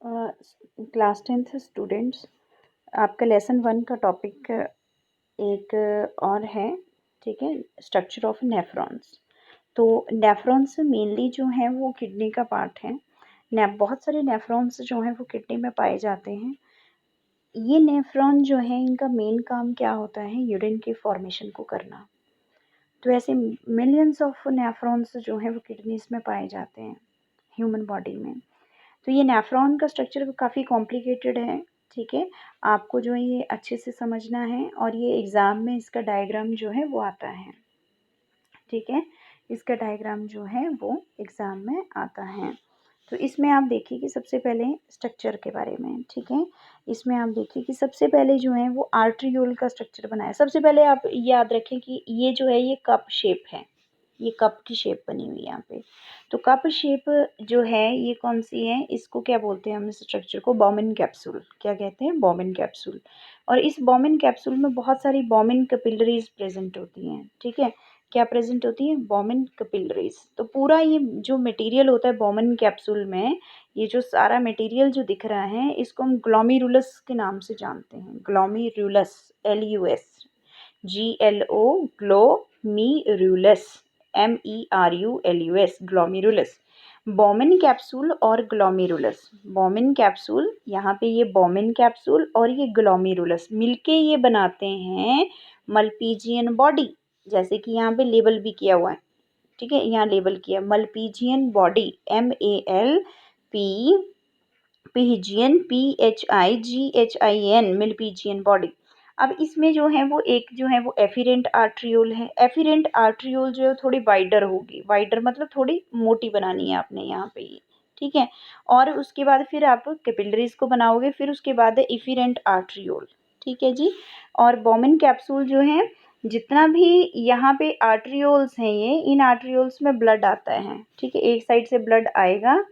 Class 10th students, आपका lesson 1 का topic एक और है। ठीक है, स्ट्रक्चर ऑफ नेफ्रॉन्स। तो नेफ्रॉन्स मेनली जो है वो किडनी का पार्ट है। बहुत सारे नेफ्रॉन्स जो हैं वो किडनी में पाए जाते हैं। ये नेफ्रॉन जो है इनका मेन काम क्या होता है, यूरिन की फॉर्मेशन को करना। तो ऐसे मिलियंस ऑफ नेफ्रॉन्स जो हैं वो किडनीज में पाए जाते हैं ह्यूमन बॉडी में। तो ये नेफ्रॉन का स्ट्रक्चर काफ़ी कॉम्प्लिकेटेड है। ठीक है, आपको जो है ये अच्छे से समझना है और ये एग्ज़ाम में इसका डायग्राम जो है वो आता है। ठीक है, इसका डायग्राम जो है वो एग्ज़ाम में आता है। तो इसमें आप देखिए कि सबसे पहले स्ट्रक्चर के बारे में। ठीक है, इसमें आप देखिए कि सबसे पहले जो है वो आर्ट्रियोल का स्ट्रक्चर बनाया। सबसे पहले आप याद रखें कि ये जो है ये कप शेप है, ये कप की शेप बनी हुई है यहाँ पे। तो कप शेप जो है ये कौन सी है, इसको क्या बोलते हैं हम, इस स्ट्रक्चर को बॉमिन कैप्सूल। क्या कहते हैं, बॉमिन कैप्सूल। और इस बॉमिन कैप्सूल में बहुत सारी बॉमिन कैपिलरीज प्रेजेंट होती हैं। ठीक है, क्या प्रेजेंट होती है, बॉमिन कैपिलरीज। तो पूरा ये जो मटेरियल होता है बॉमिन कैप्सूल में, ये जो सारा मटेरियल जो दिख रहा है इसको हम ग्लोमेरुलस के नाम से जानते हैं। Glomerulus, LUS, GLO, glomerulus, MERULUS, glomerulus. Bowman capsule और ग्लोमेरुलस, बॉमिन कैप्सूल, यहाँ पे ये बॉमिन कैप्सूल और ये ग्लोमेरुलस मिलके ये बनाते हैं मल्पीजियन बॉडी। जैसे कि यहाँ पे लेबल भी किया हुआ है। ठीक है, यहाँ लेबल किया मल्पीजियन बॉडी, MALPIGN, मिल्पीजियन बॉडी। अब इसमें जो है वो एक जो है वो एफिरेंट आर्ट्रियोल है। एफिरेंट आर्ट्रियोल जो है थोड़ी वाइडर होगी, वाइडर मतलब थोड़ी मोटी बनानी है आपने यहाँ पे ये। ठीक है, और उसके बाद फिर आप कैपिलरीज को बनाओगे, फिर उसके बाद है इफिरेंट आर्ट्रियोल। ठीक है जी, और बॉमिन कैप्सूल जो है, जितना भी यहाँ पे आर्ट्रियोल्स हैं ये, इन आर्ट्रियोल्स में ब्लड आता है। ठीक है, एक साइड से ब्लड आएगा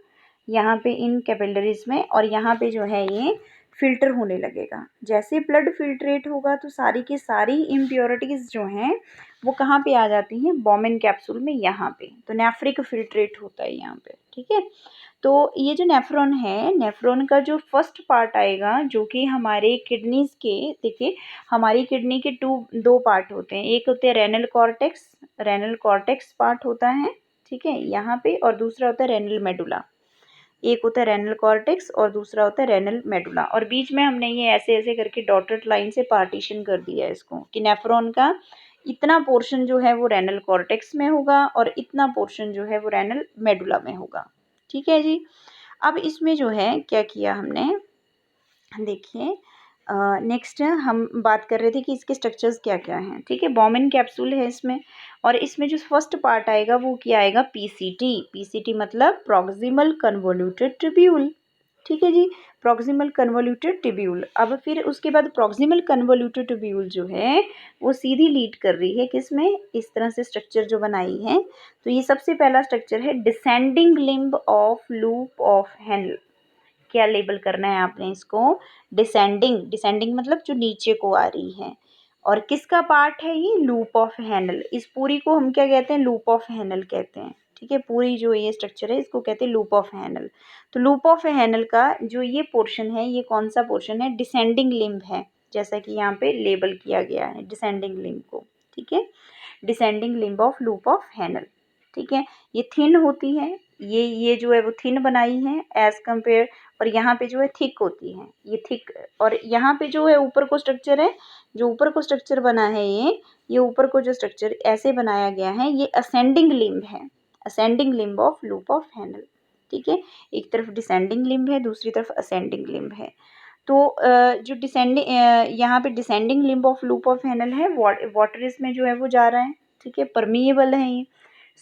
यहाँ पे इन कैपिलरीज में, और यहाँ पे जो है ये फिल्टर होने लगेगा। जैसे ब्लड फिल्ट्रेट होगा तो सारी की सारी इम्प्योरिटीज़ जो हैं वो कहाँ पे आ जाती हैं, बॉमिन कैप्सूल में, यहाँ पे। तो नेफ्रिक फिल्ट्रेट होता है यहाँ पे। ठीक है, तो ये जो नेफ्रॉन है, नेफ्रॉन का जो फर्स्ट पार्ट आएगा जो कि हमारे किडनीज के, देखिए हमारी किडनी के दो पार्ट होते हैं। एक होते हैं रेनल कॉर्टेक्स पार्ट होता है। ठीक है, यहाँ पे, और दूसरा होता है रेनल मेडुला। एक होता है रेनल कॉर्टेक्स और दूसरा होता है रेनल मेडुला। और बीच में हमने ये ऐसे ऐसे करके डॉटेड लाइन से पार्टीशन कर दिया है इसको, कि नेफ्रॉन का इतना पोर्शन जो है वो रेनल कॉर्टेक्स में होगा और इतना पोर्शन जो है वो रेनल मेडुला में होगा। ठीक है जी, अब इसमें जो है क्या किया हमने, देखिए नेक्स्ट हम बात कर रहे थे कि इसके स्ट्रक्चर्स क्या क्या हैं। ठीक है, बॉमिन कैप्सूल है इसमें, और इसमें जो फर्स्ट पार्ट आएगा वो क्या आएगा, PCT मतलब प्रॉक्सिमल कन्वोल्यूटेड ट्यूब्यूल। ठीक है जी, प्रॉक्सिमल कन्वोल्यूटेड ट्यूब्यूल। अब फिर उसके बाद प्रॉक्सिमल कन्वोल्यूटेड ट्यूब्यूल जो है वो सीधी लीड कर रही है किसमें, इस तरह से स्ट्रक्चर जो बनाई है। तो ये सबसे पहला स्ट्रक्चर है descending limb of loop of Henle. क्या लेबल करना है आपने इसको, डिसेंडिंग मतलब जो नीचे को आ रही है। और किसका पार्ट है ये, लूप ऑफ हेनल। इस पूरी को हम क्या कहते हैं, लूप ऑफ हेनल कहते हैं। ठीक है, पूरी जो ये स्ट्रक्चर है इसको कहते हैं लूप ऑफ हेनल। तो लूप ऑफ हेनल का जो ये पोर्शन है, ये कौन सा पोर्शन है, डिसेंडिंग लिम्ब है, जैसा कि यहाँ पे लेबल किया गया है डिसेंडिंग लिम्ब को। ठीक है, descending limb of loop of Henle. ठीक है, ये थिन होती है, ये जो है वो थिन बनाई है एज कंपेयर, और यहाँ पे जो है थिक होती है, ये थिक। और यहाँ पे जो है ऊपर को स्ट्रक्चर है, जो ऊपर को स्ट्रक्चर बना है ये ऊपर को जो स्ट्रक्चर ऐसे बनाया गया है, ये असेंडिंग लिम्ब है, ascending limb of loop of Henle. ठीक है, एक तरफ डिसेंडिंग लिम्ब है, दूसरी तरफ असेंडिंग लिम्ब है। तो जो डिसेंडिंग, यहाँ पे descending limb of loop of Henle है, वाटर इसमें जो है वो जा रहा है। ठीक है, परमिएबल है ये,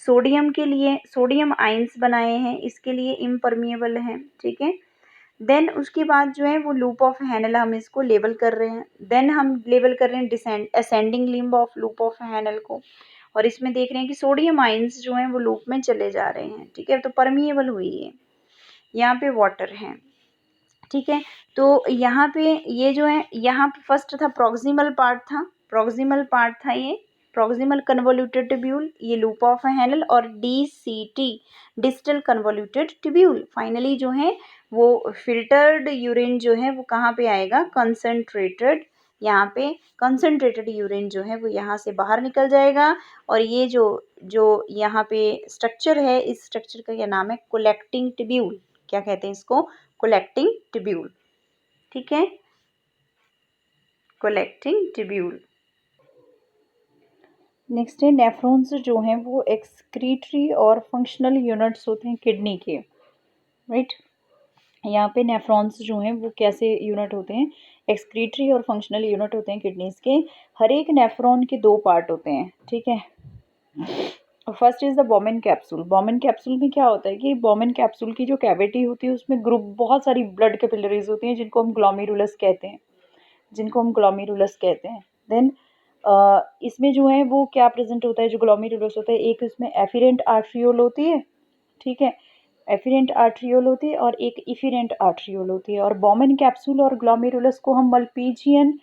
सोडियम के लिए सोडियम आइंस बनाए हैं, इसके लिए इम्परमिएबल है। ठीक है, देन उसके बाद जो है वो लूप ऑफ हेनल हम इसको लेबल कर रहे हैं। देन हम लेबल कर रहे हैं ascending limb of loop of Henle को, और इसमें देख रहे हैं कि सोडियम आइंस जो हैं वो लूप में चले जा रहे हैं। ठीक है, तो परमिएबल हुई है, यहाँ पे वाटर है। ठीक है, तो यहाँ पे ये जो है, यहाँ पे फर्स्ट था प्रॉक्सिमल पार्ट था, प्रॉक्सिमल पार्ट था ये। प्रॉक्सिमल कन्वोल्यूटेड ट्यूब्यूल, ये लूप ऑफ हैनल, और DCT distal convoluted tubule. Finally जो है वो फिल्टर्ड यूरिन जो है वो कहाँ पे आएगा, कंसंट्रेटेड, यहाँ पे कंसंट्रेटेड यूरिन जो है वो यहाँ से बाहर निकल जाएगा। और ये जो जो यहाँ पे स्ट्रक्चर है, इस स्ट्रक्चर का क्या नाम है, कलेक्टिंग ट्यूब्यूल। क्या कहते हैं इसको, कलेक्टिंग ट्यूब्यूल। ठीक है, कलेक्टिंग ट्यूब्यूल। नेक्स्ट है नेफ्रॉन्स जो हैं वो एक्सक्रीटरी और फंक्शनल यूनिट्स होते हैं किडनी के, राइट। यहाँ पे नेफ्रॉन्स जो हैं वो कैसे यूनिट होते हैं, एक्सक्रीटरी और फंक्शनल यूनिट होते हैं किडनीज के। हर एक नेफ्रॉन के दो पार्ट होते हैं, ठीक है। First is the Bowman capsule. Bowman capsule में क्या होता है कि बॉमेन कैप्सूल की जो कैविटी होती है उसमें ग्रुप बहुत सारी ब्लड कैपिलरीज होती हैं जिनको हम ग्लोमेरुलस कहते हैं, देन इसमें जो है वो क्या प्रेजेंट होता है, जो ग्लोमेरुलस होता है, एक इसमें एफिरेंट आर्ट्रियोल होती है, ठीक है, एफिरेंट आर्ट्रियोल होती है, और एक इफिरेंट आर्ट्रियोल होती है। और बॉमेन कैप्सूल और ग्लोमेरुलस को हम मल्पीजियन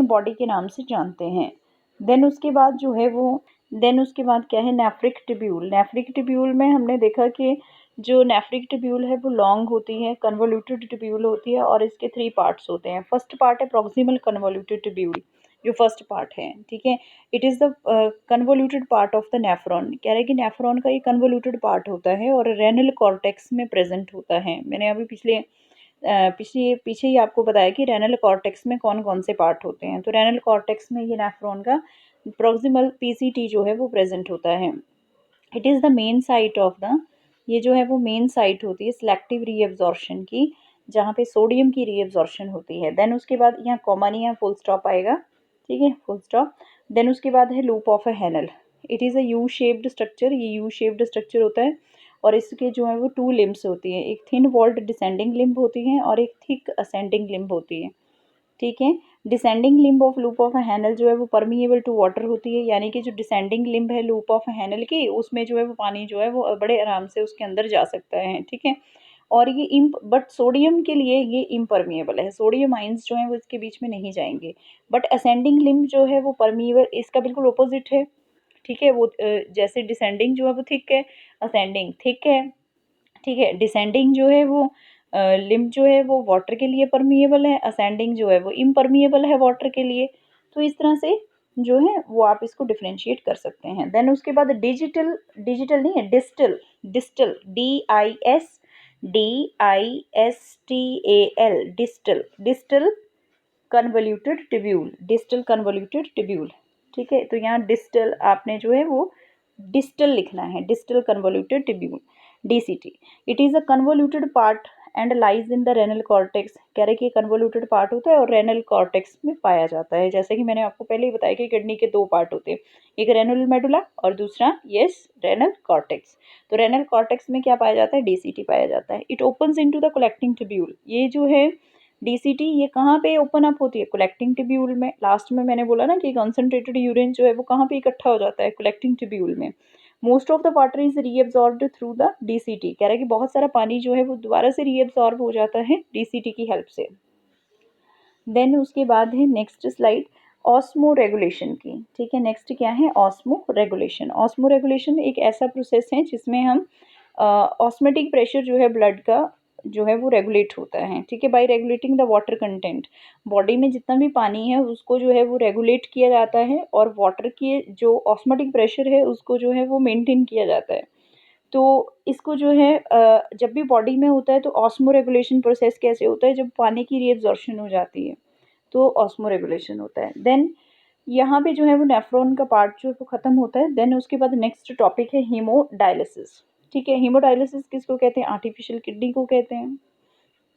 बॉडी के नाम से जानते हैं। देन उसके बाद जो है वो क्या है, नेफ्रिक ट्यूब्यूल। नेफ्रिक ट्यूब्यूल में हमने देखा कि जो नेफ्रिक ट्यूब्यूल है वो लॉन्ग होती है, कन्वोल्यूटेड ट्यूब्यूल होती है, और इसके 3 पार्ट्स होते हैं। फर्स्ट पार्ट है प्रॉक्सिमल कन्वोल्यूटेड ट्यूब्यूल, जो फर्स्ट पार्ट है, ठीक है। It is the convoluted part of the nephron. कह रहे हैं कि नेफ्रॉन का ये कन्वोल्यूटेड पार्ट होता है और रेनल कॉर्टेक्स में प्रेजेंट होता है। मैंने अभी पीछे ही आपको बताया कि रेनल कॉर्टेक्स में कौन कौन से पार्ट होते हैं। तो रेनल कॉर्टेक्स में ये नेफ्रॉन का प्रॉक्सिमल PCT जो है वो प्रेजेंट होता है। It is the main site of the, ये जो है वो मेन साइट होती है सिलेक्टिव रीअब्जॉर्प्शन की, जहाँ पे सोडियम की रीअब्जॉर्प्शन होती है। देन उसके बाद यहाँ कॉमा नहीं है, फुल स्टॉप आएगा, ठीक है, फुल स्टॉप। देन उसके बाद है loop of a हैनल। It is a U shaped structure, ये यू शेप्ड स्ट्रक्चर होता है, और इसके जो है वो 2 लिम्ब्स होती हैं, एक थिन वॉल्ड डिसेंडिंग लिम्ब होती है और एक थिक असेंडिंग लिम्ब होती है, ठीक है। Descending limb of loop of Henle जो है वो परमिएबल टू वाटर होती है, यानी कि जो डिसेंडिंग लिम्ब है लूप ऑफ हैनल की, उसमें जो है वो पानी जो है वो बड़े आराम से उसके अंदर जा सकता है, ठीक है। और ये बट सोडियम के लिए ये इम्परमिएबल है, सोडियम आइंस जो है वो इसके बीच में नहीं जाएंगे। बट असेंडिंग लिम्ब जो है वो परमिएबल, इसका बिल्कुल ऑपोजिट है, ठीक है। वो जैसे डिसेंडिंग जो है वो थिक है, असेंडिंग थिक है, ठीक है। डिसेंडिंग जो है वो लिम्ब जो है वो वाटर के लिए परमिएबल है, असेंडिंग जो है वो इम्परमिएबल है वाटर के लिए। तो इस तरह से जो है वो आप इसको डिफ्रेंशिएट कर सकते हैं। देन उसके बाद डिजिटल नहीं है, distal, DISTAL, distal convoluted tubule, ठीक है। तो यहाँ डिस्टल आपने जो है वो डिस्टल लिखना है, distal convoluted tubule, DCT। It is a convoluted part and lies in the renal cortex. कह रहे कि कन्वोल्यूटेड पार्ट होता है और रेनल कॉर्टेक्स में पाया जाता है। जैसे कि मैंने आपको पहले ही बताया कि किडनी के 2 पार्ट होते हैं, एक रेनल मेडुला और दूसरा रेनल कॉर्टेक्स। तो रेनल कॉर्टेक्स में क्या पाया जाता है, DCT पाया जाता है। It opens into the collecting tubule. ये जो है DCT ये कहाँ पे ओपन अप होती है, कलेक्टिंग ट्यूब्यूल में। लास्ट में मैंने बोला ना कि कंसंट्रेटेड यूरिन जो है वो कहाँ पे इकट्ठा हो जाता है, कलेक्टिंग ट्यूब्यूल में। Most of the water is reabsorbed through the DCT। कह रहा है कि बहुत सारा पानी जो है वो दोबारा से रीअब्सॉर्ब हो जाता है DCT की हेल्प से। देन उसके बाद है नेक्स्ट स्लाइड ऑस्मो रेगुलेशन की, ठीक है। नेक्स्ट क्या है, ऑस्मो रेगुलेशन। ऑस्मो रेगुलेशन एक ऐसा प्रोसेस है जिसमें हम ऑस्मेटिक प्रेशर जो है ब्लड का जो है वो रेगुलेट होता है, ठीक है, bye regulating the water content. Body में जितना भी पानी है उसको जो है वो रेगुलेट किया जाता है, और वाटर की जो ऑस्मेटिक प्रेशर है उसको जो है वो मेंटेन किया जाता है। तो इसको जो है जब भी बॉडी में होता है तो ऑस्मो रेगुलेशन प्रोसेस कैसे होता है, जब पानी की रीअब्जॉर्प्शन हो जाती है तो ऑस्मो रेगुलेशन होता है। देन यहाँ पे जो है वो नेफ्रॉन का पार्ट जो है वो ख़त्म होता है। देन उसके बाद नेक्स्ट टॉपिक है हीमोडायलिसिस, ठीक है। हीमोडायलिसिस किसको कहते हैं, आर्टिफिशियल किडनी को कहते हैं।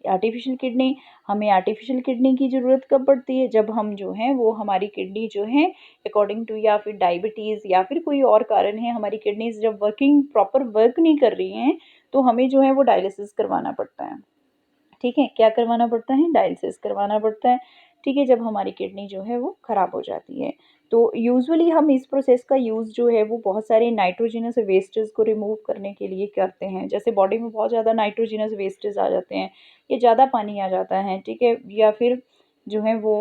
आर्टिफिशियल किडनी, हमें आर्टिफिशियल किडनी की ज़रूरत कब पड़ती है, जब हम जो है वो हमारी किडनी जो है अकॉर्डिंग टू या फिर डायबिटीज़ या फिर कोई और कारण है, हमारी किडनीज जब प्रॉपर वर्क नहीं कर रही हैं तो हमें जो है वो डायलिसिस करवाना पड़ता है, ठीक है। क्या करवाना पड़ता है, डायलिसिस करवाना पड़ता है, ठीक है, जब हमारी किडनी जो है वो ख़राब हो जाती है। तो यूजुअली हम इस प्रोसेस का यूज़ जो है वो बहुत सारे नाइट्रोजिनस वेस्टेज को रिमूव करने के लिए करते हैं। जैसे बॉडी में बहुत ज़्यादा नाइट्रोजिनस वेस्टेज आ जाते हैं या ज़्यादा पानी आ जाता है, ठीक है, या फिर जो है वो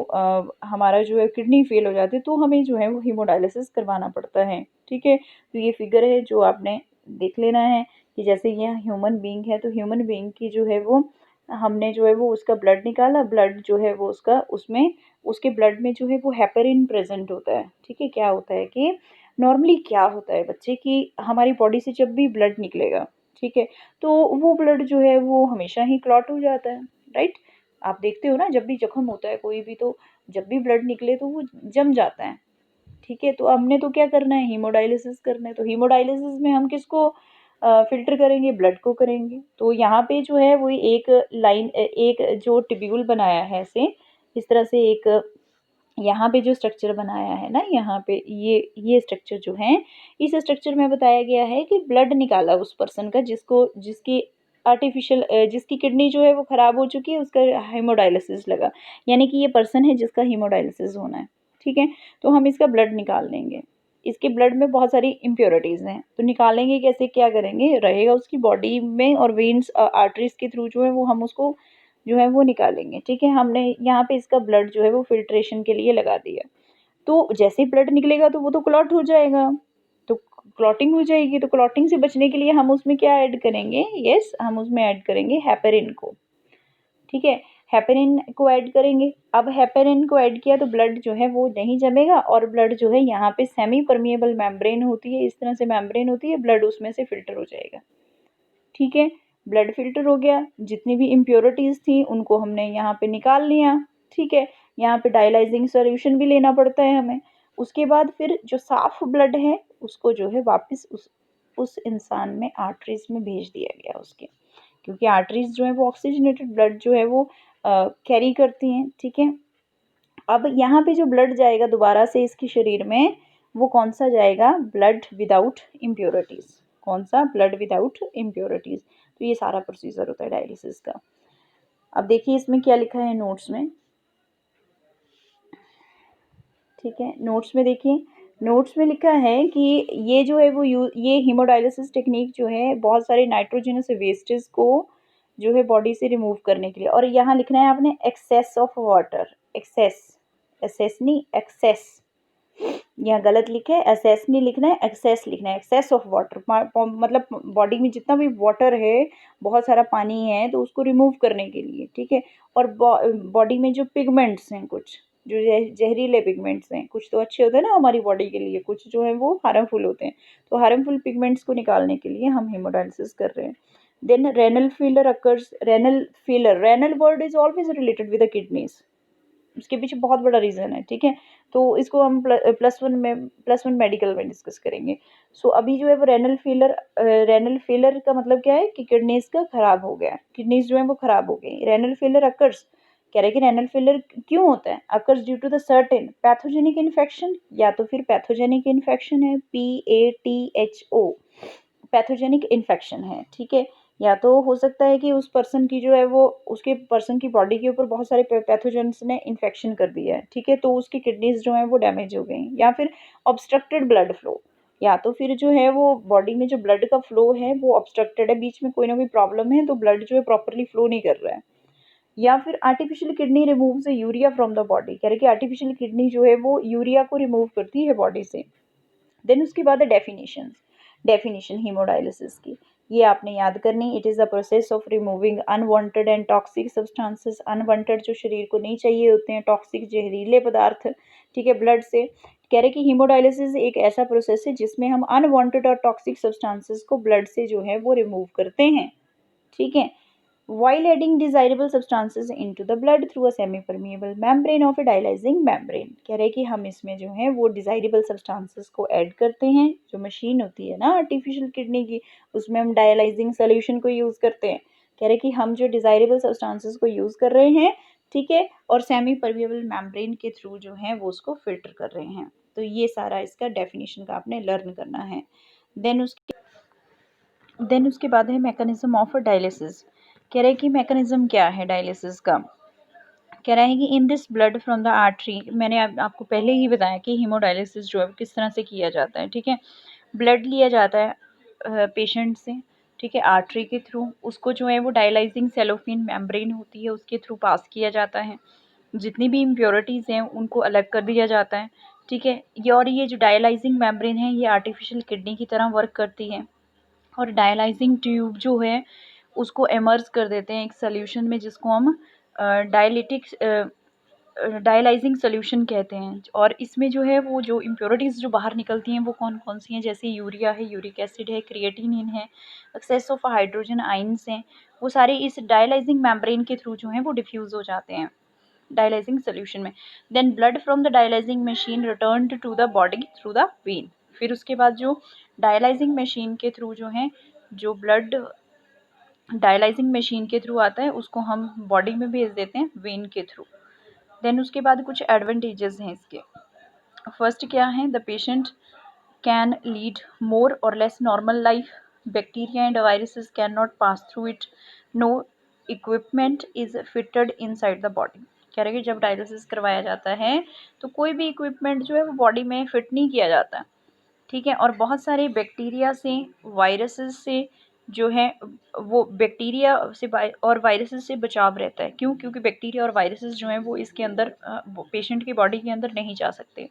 हमारा जो है किडनी फेल हो जाती है, तो हमें जो है वो हीमोडायलिसिस करवाना पड़ता है। ठीक है, तो ये फिगर है जो आपने देख लेना है कि जैसे यह ह्यूमन बीइंग है, तो ह्यूमन बीइंग की जो है वो हमने जो है वो उसका ब्लड निकाला, ब्लड जो है वो उसका उसमें उसके ब्लड में जो है वो हेपेरिन प्रेजेंट होता है। ठीक है, क्या होता है कि नॉर्मली क्या होता है बच्चे की हमारी बॉडी से जब भी ब्लड निकलेगा, ठीक है, तो वो ब्लड जो है वो हमेशा ही क्लॉट हो जाता है, राइट। आप देखते हो ना, जब भी जख्म होता है कोई भी, तो जब भी ब्लड निकले तो वो जम जाता है। ठीक है, तो हमने तो क्या करना है, हीमोडायलिसिस करना है। तो हीमोडायलिसिस में हम किसको फ़िल्टर करेंगे, ब्लड को करेंगे। तो यहाँ पे जो है वो एक लाइन एक जो टिब्यूल बनाया है ऐसे, इस तरह से एक यहाँ पे जो स्ट्रक्चर बनाया है ना, यहाँ पे ये स्ट्रक्चर जो है, इस स्ट्रक्चर में बताया गया है कि ब्लड निकाला उस पर्सन का जिसको जिसकी आर्टिफिशियल जिसकी किडनी जो है वो ख़राब हो चुकी है, उसका हीमोडायलिसिस लगा, यानी कि ये पर्सन है जिसका हीमोडायलिसिस होना है। ठीक है, तो हम इसका ब्लड निकाल लेंगे। इसके ब्लड में बहुत सारी इम्प्योरिटीज़ हैं, तो निकालेंगे कैसे, क्या करेंगे, रहेगा उसकी बॉडी में और वेन्स आर्टरीज के थ्रू जो है वो हम उसको जो है वो निकालेंगे। ठीक है, हमने यहाँ पे इसका ब्लड जो है वो फिल्ट्रेशन के लिए लगा दिया। तो जैसे ही ब्लड निकलेगा तो वो तो क्लॉट हो जाएगा, तो क्लॉटिंग हो जाएगी। तो क्लॉटिंग से बचने के लिए हम उसमें क्या ऐड करेंगे, यस हम उसमें ऐड करेंगे हेपेरिन को। ठीक है, हेपेरिन को ऐड करेंगे। अब हेपेरिन को ऐड किया तो ब्लड जो है वो नहीं जमेगा, और ब्लड जो है यहाँ पे सेमी परमिएबल मेम्ब्रेन होती है, इस तरह से मेम्ब्रेन होती है, ब्लड उसमें से फिल्टर हो जाएगा। ठीक है, ब्लड फिल्टर हो गया, जितनी भी इम्प्योरिटीज़ थी उनको हमने यहाँ पे निकाल लिया। ठीक है, यहाँ पे डायलाइजिंग सॉल्यूशन भी लेना पड़ता है हमें। उसके बाद फिर जो साफ ब्लड है उसको जो है वापस उस इंसान में आर्टरीज में भेज दिया गया उसके, क्योंकि आर्टरीज जो है वो ऑक्सीजनेटेड ब्लड जो है वो कैरी करती हैं। ठीक है, अब यहाँ पे जो ब्लड जाएगा दोबारा से इसके शरीर में, वो कौन सा जाएगा, ब्लड विदाउट इम्प्योरिटीज़। कौन सा, ब्लड विदाउट इम्प्योरिटीज़। तो ये सारा प्रोसीजर होता है डायलिसिस का। अब देखिए इसमें क्या लिखा है नोट्स में। ठीक है, नोट्स में देखिए, नोट्स में लिखा है कि ये जो है वो ये हीमोडायलिसिस टेक्निक जो है बहुत सारे नाइट्रोजनस वेस्टेज को जो है बॉडी से रिमूव करने के लिए, और यहाँ लिखना है आपने excess of water, excess, excess नहीं एक्सेस, यहाँ गलत लिखा है, एसेस नहीं लिखना है, एक्सेस लिखना है। एक्सेस ऑफ वाटर मतलब बॉडी में जितना भी वाटर है, बहुत सारा पानी है, तो उसको रिमूव करने के लिए। ठीक है, और बॉडी में जो पिगमेंट्स हैं, कुछ जो जहरीले पिगमेंट्स हैं, कुछ तो अच्छे होते हैं ना हमारी बॉडी के लिए, कुछ जो है वो हार्मफुल होते हैं, तो हार्मफुल पिगमेंट्स को निकालने के लिए हम हीमोडायलिसिस कर रहे हैं। Then renal failure occurs, renal failure, renal word is always related with the kidneys, उसके पीछे बहुत बड़ा रीज़न है। ठीक है, तो इसको हम प्लस वन मेडिकल में डिस्कस करेंगे। सो अभी जो है वो रेनल फेलर का मतलब क्या है कि किडनीज का खराब हो गया, किडनीज जो है वो खराब हो गई। रेनल फेलर अकर्स, कह रहे हैं कि रेनल फेलर क्यों होता है, occurs due to the certain pathogenic infection, या तो फिर पैथोजेनिक इन्फेक्शन है, PATHO, पैथोजेनिक इन्फेक्शन है। ठीक है, या तो हो सकता है कि उस पर्सन की जो है वो उसके पर्सन की बॉडी के ऊपर बहुत सारे पैथोजेंस ने इन्फेक्शन कर दिया है। ठीक है, तो उसकी किडनीज जो है वो डैमेज हो गई, या फिर ऑब्स्ट्रक्टेड ब्लड फ्लो, या तो फिर जो है वो बॉडी में जो ब्लड का फ्लो है वो ऑब्स्ट्रक्टेड है, बीच में कोई ना कोई प्रॉब्लम है, तो ब्लड जो है प्रॉपरली फ्लो नहीं कर रहा है। या फिर artificial kidney removes the urea from the body, कह रहे कि आर्टिफिशियल किडनी जो है वो यूरिया को रिमूव करती है बॉडी से। देन उसके बाद है डेफिनेशन हीमोडायलिसिस की, ये आपने याद करनी। It is the process of removing unwanted and toxic substances, unwanted जो शरीर को नहीं चाहिए होते हैं, टॉक्सिक जहरीले पदार्थ, ठीक है, ब्लड से। कह रहे कि हीमोडायलिसिस एक ऐसा प्रोसेस है जिसमें हम अनवांटेड और टॉक्सिक सब्सटेंसेस को ब्लड से जो है वो रिमूव करते हैं। ठीक है, while adding desirable substances into the blood through a semi-permeable membrane of a dialyzing membrane। कह रहे कि हम इसमें जो है वो desirable substances को ऐड करते हैं, जो मशीन होती है ना आर्टिफिशियल किडनी की, उसमें हम डायलाइजिंग सोल्यूशन को यूज़ करते हैं। कह रहे कि हम जो desirable substances को यूज़ कर रहे हैं, ठीक है, और सेमी परमिएबल मेम्ब्रेन के थ्रू जो है वो उसको फिल्टर कर रहे हैं। तो ये सारा इसका डेफिनेशन का आपने लर्न करना है। देन उसके बाद है मैकेनिज्म ऑफ डायलिसिस। कह रहे हैं कि मैकेनिज्म क्या है डायलिसिस का। कह रहा है कि in this blood from the artery, मैंने आपको पहले ही बताया कि हीमोडायलिसिस जो है किस तरह से किया जाता है। ठीक है, ब्लड लिया जाता है पेशेंट से, ठीक है, आर्टरी के थ्रू, उसको जो है वो डायलाइजिंग सेलोफिन मेम्ब्रेन होती है उसके थ्रू पास किया जाता है। जितनी भी इम्प्योरिटीज़ हैं उनको अलग कर दिया जाता है, ठीक है। ये जो डायलाइजिंग मेम्ब्रेन है ये आर्टिफिशियल किडनी की तरह वर्क करती है, और डायलाइजिंग ट्यूब जो है उसको इमर्ज कर देते हैं एक सोल्यूशन में जिसको हम डायलिटिक डायलाइजिंग सोल्यूशन कहते हैं। और इसमें जो है वो जो इम्प्योरिटीज़ जो बाहर निकलती हैं वो कौन कौन सी हैं, जैसे यूरिया है, यूरिक एसिड है, क्रिएटिनिन है, एक्सेस ऑफ हाइड्रोजन आइंस हैं, वो सारे इस डायलाइजिंग मेम्ब्रेन के थ्रू जो हैं वो डिफ्यूज़ हो जाते हैं डायलाइजिंग सोल्यूशन में। Then blood from the dialysing machine return to the body through the vein. फिर उसके बाद जो डायलाइजिंग मशीन के थ्रू जो है जो ब्लड डायलाइजिंग मशीन के थ्रू आता है उसको हम बॉडी में भेज देते हैं वेन के थ्रू। देन उसके बाद कुछ एडवांटेजेस हैं इसके। फर्स्ट क्या है, the patient can lead more or less normal life, bacteria and viruses can not pass through it, no equipment is fitted inside the body. कह रहे कि जब डायलिसिस करवाया जाता है तो कोई भी इक्विपमेंट जो है वो बॉडी में फिट नहीं किया जाता, ठीक है। और बहुत सारे बैक्टीरिया से, वायरसेस से जो है वो बैक्टीरिया से और वायरसेस से बचाव रहता है। क्यों? क्योंकि बैक्टीरिया और वायरसेस जो हैं वो इसके अंदर पेशेंट की बॉडी के अंदर नहीं जा सकते।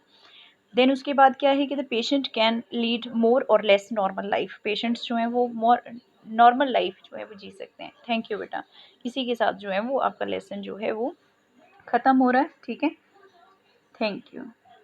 देन उसके बाद क्या है कि the patient can lead more or less normal life. Patients जो हैं वो मोर नॉर्मल लाइफ जो है वो जी सकते हैं। थैंक यू बेटा। इसी के साथ जो है वो आपका लेसन जो है वो ख़त्म हो रहा है, ठीक है। Thank you.